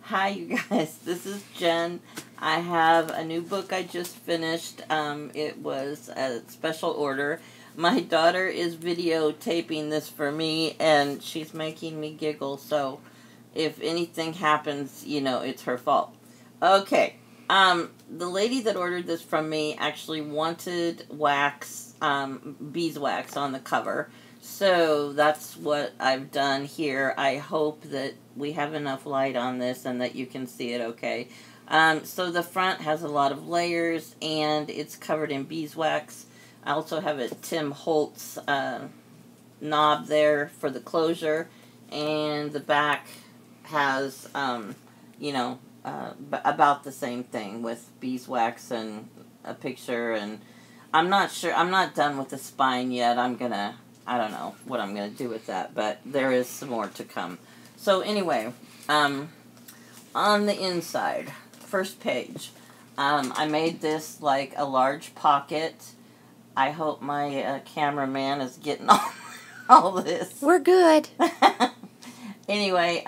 Hi, you guys. This is Jen. I have a new book I just finished. It was a special order. My daughter is videotaping this for me, and she's making me giggle, so if anything happens, you know, it's her fault. Okay. The lady that ordered this from me actually wanted wax, beeswax on the cover. So that's what I've done here. I hope that we have enough light on this and that you can see it okay. So the front has a lot of layers and it's covered in beeswax. I also have a Tim Holtz knob there for the closure, and the back has, about the same thing with beeswax and a picture. And I'm not sure, I'm not done with the spine yet. I don't know what I'm going to do with that, but there is some more to come. So anyway, on the inside, first page, I made this like a large pocket. I hope my cameraman is getting all this. We're good. Anyway,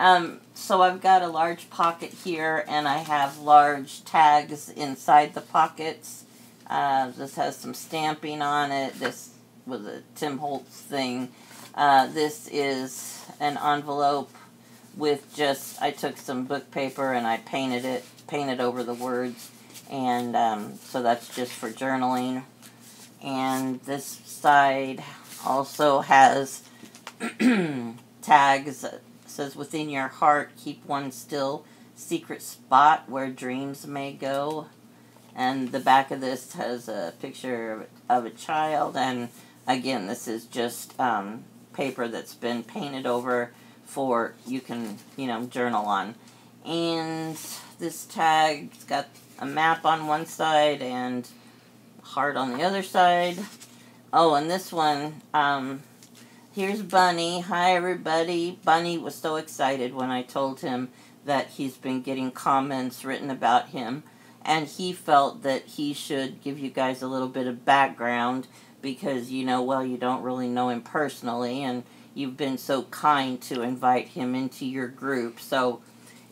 so I've got a large pocket here, and I have large tags inside the pockets. This has some stamping on it. This was a Tim Holtz thing. This is an envelope with just, I took some book paper and I painted over the words, and so that's just for journaling. And this side also has tags. It says, within your heart, keep one still secret spot where dreams may go. And the back of this has a picture of a child, and again, this is just paper that's been painted over for you can, journal on. And this tag's got a map on one side and heart on the other side. Oh, and this one, here's Bunny. Hi, everybody. Bunny was so excited when I told him that he's been getting comments written about him, and he felt that he should give you guys a little bit of background because, you don't really know him personally, and you've been so kind to invite him into your group. So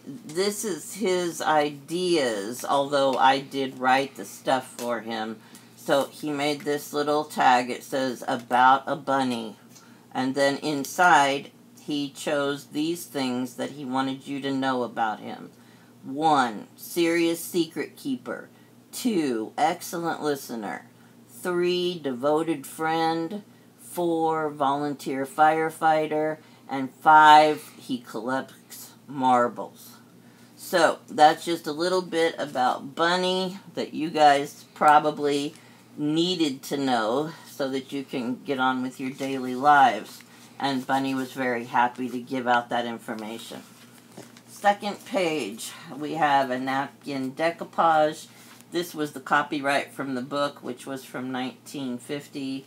this is his ideas, although I did write the stuff for him. So he made this little tag. It says, about a bunny. And then inside, he chose these things that he wanted you to know about him. 1, serious secret keeper. 2, excellent listener. 3, devoted friend. 4, volunteer firefighter. And 5, he collects marbles. So, that's just a little bit about Bunny that you guys probably needed to know so that you can get on with your daily lives. And Bunny was very happy to give out that information. Second page, we have a napkin decoupage. This was the copyright from the book, which was from 1950.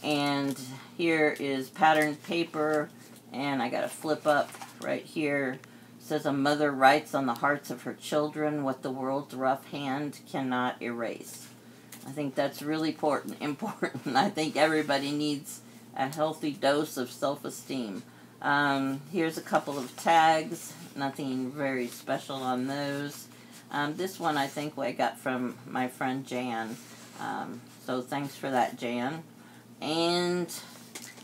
And here is patterned paper, and I got a flip up right here. It says, a mother writes on the hearts of her children what the world's rough hand cannot erase. I think that's really important. I think everybody needs a healthy dose of self-esteem. Here's a couple of tags. Nothing very special on those. This one I think I got from my friend Jan. So thanks for that, Jan. And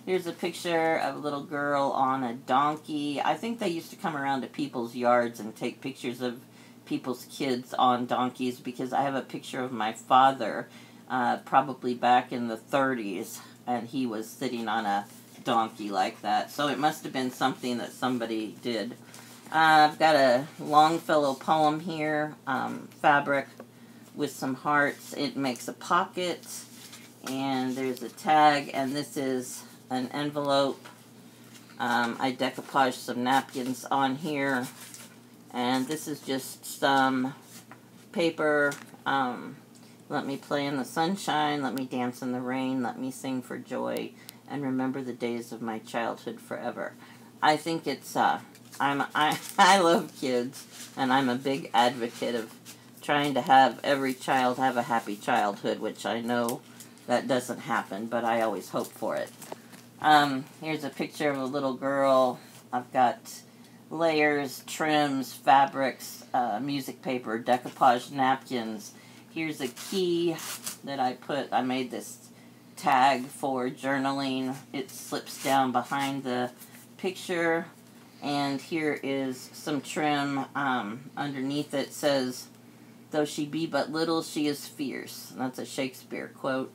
here's a picture of a little girl on a donkey. I think they used to come around to people's yards and take pictures of people's kids on donkeys, because I have a picture of my father, probably back in the 30s, and he was sitting on a donkey like that. So it must have been something that somebody did. I've got a Longfellow poem here, fabric with some hearts. It makes a pocket, and there's a tag, and this is an envelope. I decoupaged some napkins on here. And this is just some paper. Let me play in the sunshine. Let me dance in the rain. Let me sing for joy. And remember the days of my childhood forever. I think it's, I love kids. And I'm a big advocate of trying to have every child have a happy childhood, which I know that doesn't happen, but I always hope for it. Here's a picture of a little girl. I've got layers, trims, fabrics, music paper, decoupage napkins. Here's a key that I made this tag for journaling. It slips down behind the picture. And here is some trim. Underneath it says, "Though she be but little, she is fierce." And that's a Shakespeare quote.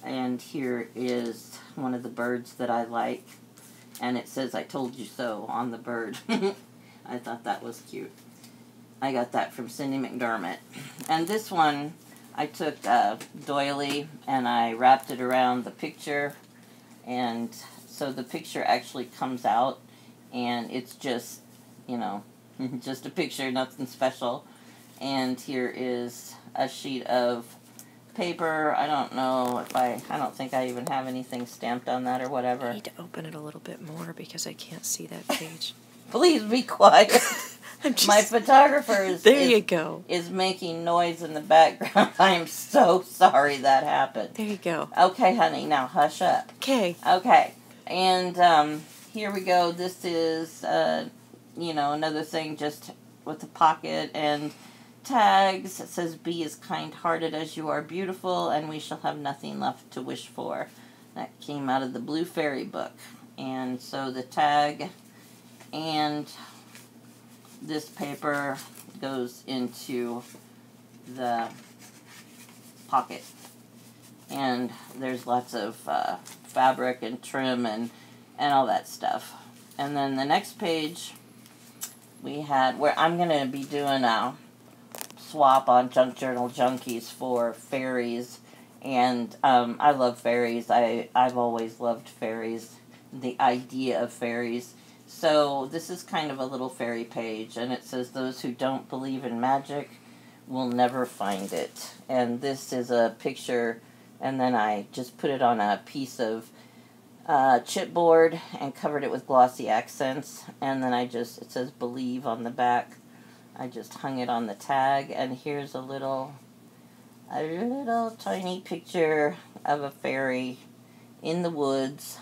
And here is one of the birds that I like. And it says, "I told you so" on the bird. I thought that was cute. I got that from Cindy McDermott. And this one, I took a doily and I wrapped it around the picture. And so the picture actually comes out. And it's just, you know, just a picture, nothing special. And here is a sheet of paper. I don't know if I don't think I even have anything stamped on that or whatever. I need to open it a little bit more because I can't see that page. Please be quiet. My photographer is making noise in the background. I am so sorry that happened. There you go. Okay, honey, now hush up. Okay. Okay, and here we go. This is, another thing just with a pocket and tags. It says, "Be as kind-hearted as you are beautiful, and we shall have nothing left to wish for." That came out of the Blue Fairy book. And so the tag and this paper goes into the pocket. And there's lots of fabric and trim and all that stuff. And then the next page we had, where I'm going to be doing a swap on Junk Journal Junkies for fairies. And I love fairies. I've always loved fairies, the idea of fairies. So this is kind of a little fairy page, and it says, "Those who don't believe in magic will never find it." And this is a picture, and then I just put it on a piece of chipboard and covered it with glossy accents, and then it says "Believe" on the back. I just hung it on the tag, and here's a little tiny picture of a fairy in the woods,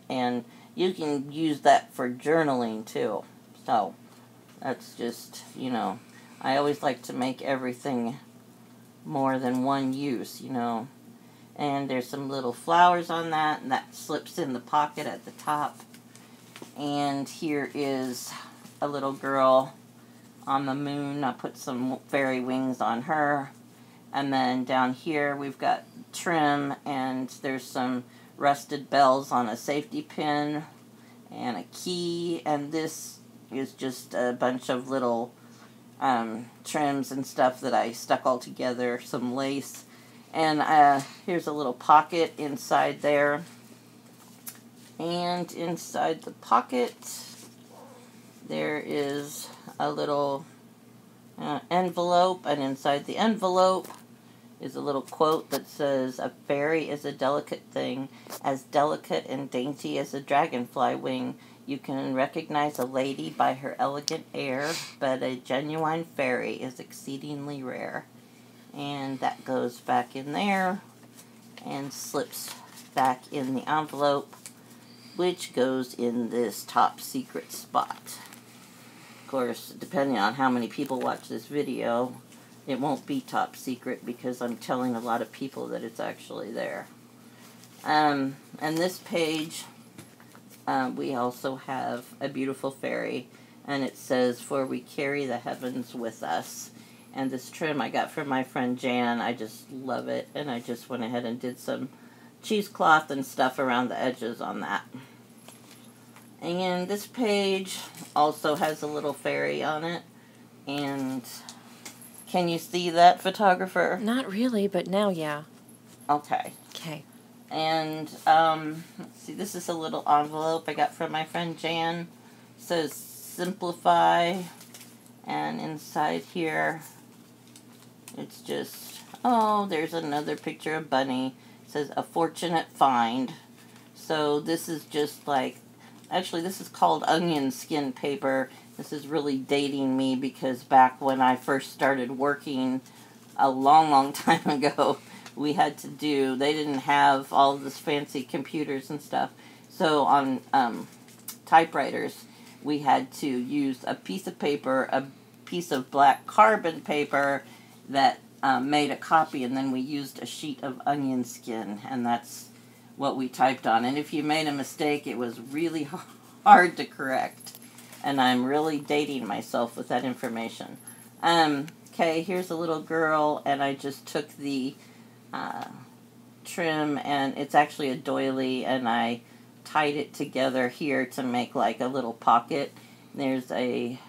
and you can use that for journaling too. So that's just, I always like to make everything more than one use, And there's some little flowers on that, and that slips in the pocket at the top. And here is a little girl on the moon. I put some fairy wings on her. And then down here we've got trim, and there's some rusted bells on a safety pin and a key. And this is just a bunch of little trims and stuff that I stuck all together, some lace. And here's a little pocket inside there. And inside the pocket, there is a little envelope. And inside the envelope is a little quote that says, "A fairy is a delicate thing, as delicate and dainty as a dragonfly wing. You can recognize a lady by her elegant air, but a genuine fairy is exceedingly rare." And that goes back in there and slips back in the envelope, which goes in this top secret spot. Of course, depending on how many people watch this video, it won't be top secret because I'm telling a lot of people that it's actually there. And this page, we also have a beautiful fairy, and it says, "For we carry the heavens with us." And this trim I got from my friend Jan. I just love it, and I just went ahead and did some cheesecloth and stuff around the edges on that. And this page also has a little fairy on it. And can you see that, photographer? Not really, but now, yeah. Okay. Okay. And, let's see, this is a little envelope I got from my friend Jan. It says, "Simplify." And inside here, it's just, there's another picture of Bunny. It says, "A fortunate find." So this is just like, actually this is called onion skin paper. This is really dating me because back when I first started working a long, long time ago, they didn't have all of this fancy computers and stuff. So on typewriters, we had to use a piece of paper, a piece of black carbon paper that made a copy, and then we used a sheet of onion skin, and that's what we typed on. And if you made a mistake, it was really hard to correct. And I'm really dating myself with that information. Okay, here's a little girl, and I just took the trim, and it's actually a doily, and I tied it together here to make like a little pocket. There's a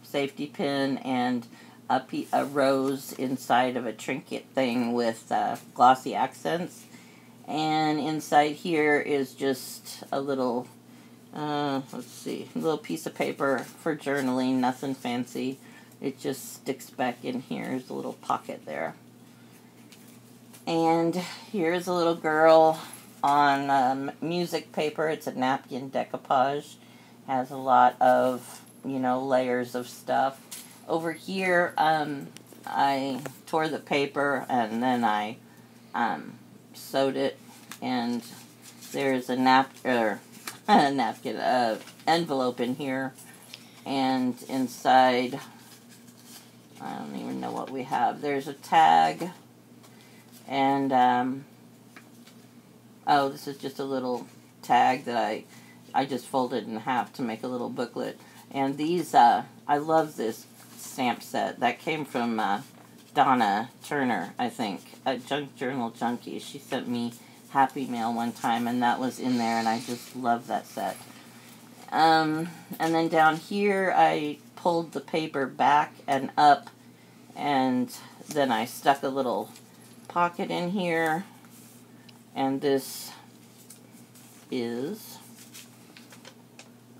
safety pin and a rose inside of a trinket thing with glossy accents. And inside here is just a little, let's see, a little piece of paper for journaling, nothing fancy. It just sticks back in here. There's a little pocket there. And here's a little girl on music paper. It's a napkin decoupage. Has a lot of, layers of stuff. Over here, I tore the paper and then I sewed it, and there's a napkin, envelope in here, and inside, I don't even know what we have. There's a tag, and oh, this is just a little tag that I just folded in half to make a little booklet. And these, I love this stamp set. That came from Donna Turner, I think, at Junk Journal Junkie. She sent me Happy Mail one time, and that was in there, and I just love that set. And then down here, I pulled the paper back and up, and then I stuck a little pocket in here, and this is,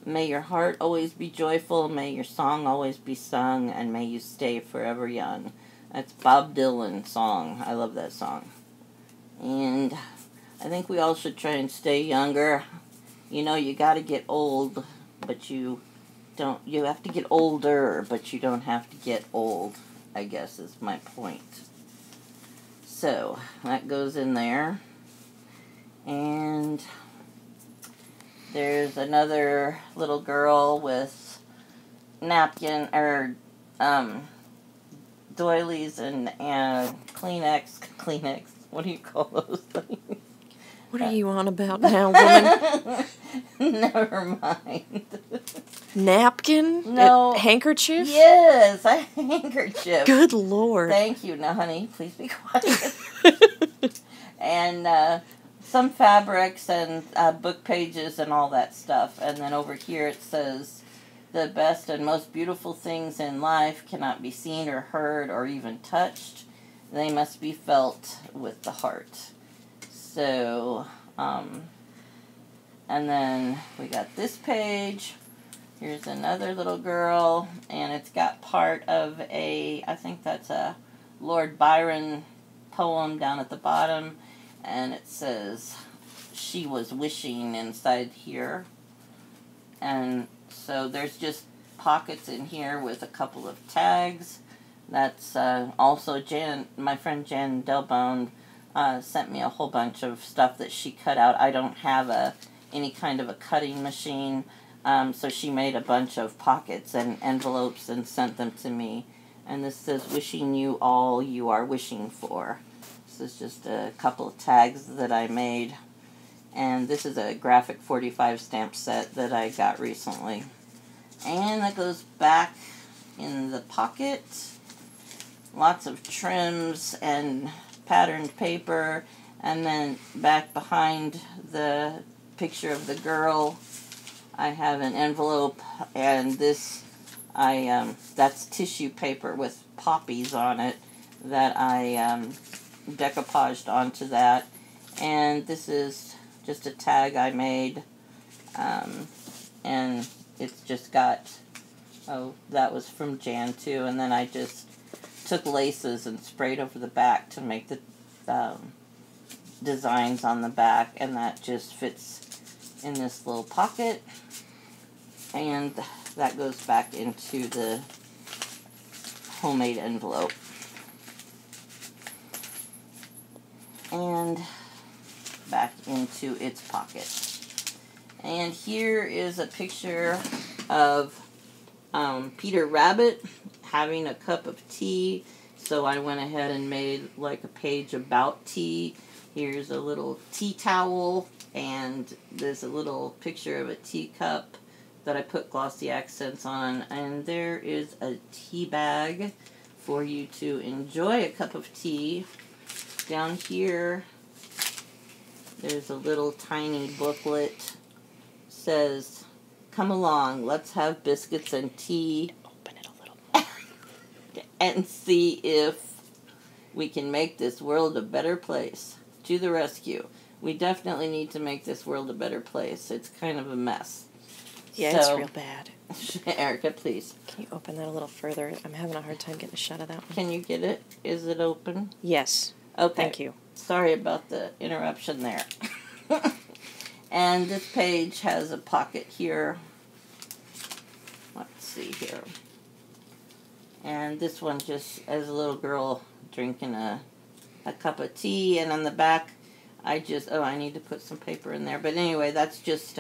may your heart always be joyful, may your song always be sung, and may you stay forever young. That's Bob Dylan's song. I love that song. And I think we all should try and stay younger. You gotta get old, but you have to get older, but you don't have to get old, I guess is my point. So, that goes in there. And there's another little girl with napkin, doilies and Kleenex. What do you call those things? What are you on about now, woman? Never mind. Napkin? No. Handkerchief? Yes, a handkerchief. Good Lord. Thank you. Now, honey, please be quiet. And some fabrics and book pages and all that stuff. And then over here it says, the best and most beautiful things in life cannot be seen or heard or even touched. They must be felt with the heart. So, and then we got this page. Here's another little girl, and it's got part of I think that's a Lord Byron poem down at the bottom, and it says, she was wishing inside here. And so there's just pockets in here with a couple of tags. That's also my friend Jan Delbone sent me a whole bunch of stuff that she cut out. I don't have any kind of a cutting machine, so she made a bunch of pockets and envelopes and sent them to me. And this says, wishing you all you are wishing for. This is just a couple of tags that I made. And this is a graphic 45 stamp set that I got recently. And that goes back in the pocket. Lots of trims and patterned paper. And then back behind the picture of the girl, I have an envelope, and this, that's tissue paper with poppies on it that I decoupaged onto that. And this is just a tag I made, and it's just got, that was from Jan too, and then I just took laces and sprayed over the back to make the designs on the back, and that just fits in this little pocket, and that goes back into the homemade envelope. And back into its pocket. And here is a picture of Peter Rabbit having a cup of tea. So I went ahead and made like a page about tea. Here's a little tea towel, and there's a little picture of a teacup that I put glossy accents on. And there is a tea bag for you to enjoy a cup of tea. Down here, there's a little tiny booklet. It says, "Come along, let's have biscuits and tea." Open it a little more. And see if we can make this world a better place. To the rescue. We definitely need to make this world a better place. It's kind of a mess. Yeah, it's real bad. Erica, please. Can you open that a little further? I'm having a hard time getting a shot of that one. Can you get it? Is it open? Yes. Okay. Thank you. Sorry about the interruption there. And this page has a pocket here. Let's see here. And this one just as a little girl drinking a cup of tea. And on the back, I need to put some paper in there. But anyway, that's just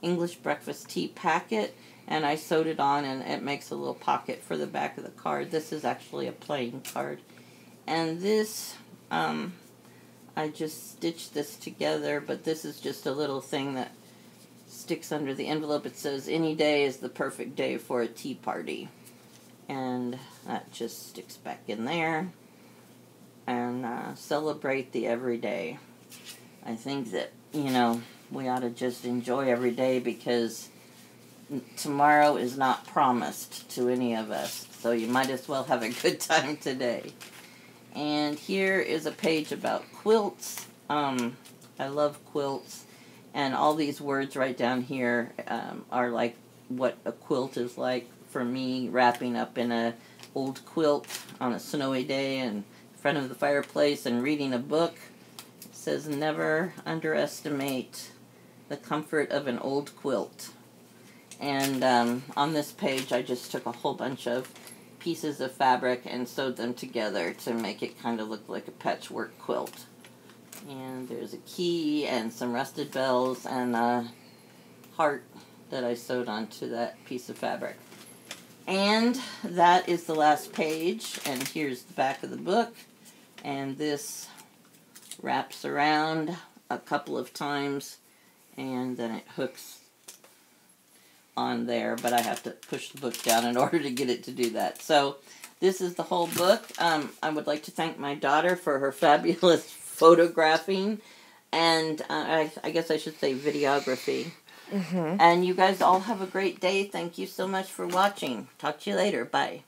English breakfast tea packet. And I sewed it on, and it makes a little pocket for the back of the card. This is actually a plain card. And this, I just stitched this together, but this is just a little thing that sticks under the envelope. It says, "Any day is the perfect day for a tea party." And that just sticks back in there. And celebrate the everyday. I think that, we ought to just enjoy every day, because tomorrow is not promised to any of us. So you might as well have a good time today. And here is a page about quilts. I love quilts. And all these words right down here are like what a quilt is like for me, wrapping up in a old quilt on a snowy day in front of the fireplace and reading a book. It says, "Never underestimate the comfort of an old quilt." And on this page, I just took a whole bunch of pieces of fabric and sewed them together to make it kind of look like a patchwork quilt. And there's a key and some rusted bells and a heart that I sewed onto that piece of fabric. And that is the last page. And here's the back of the book. And this wraps around a couple of times, and then it hooks on there, but I have to push the book down in order to get it to do that. So this is the whole book. I would like to thank my daughter for her fabulous photographing, and I guess I should say videography. Mm-hmm. And you guys all have a great day. Thank you so much for watching. Talk to you later. Bye.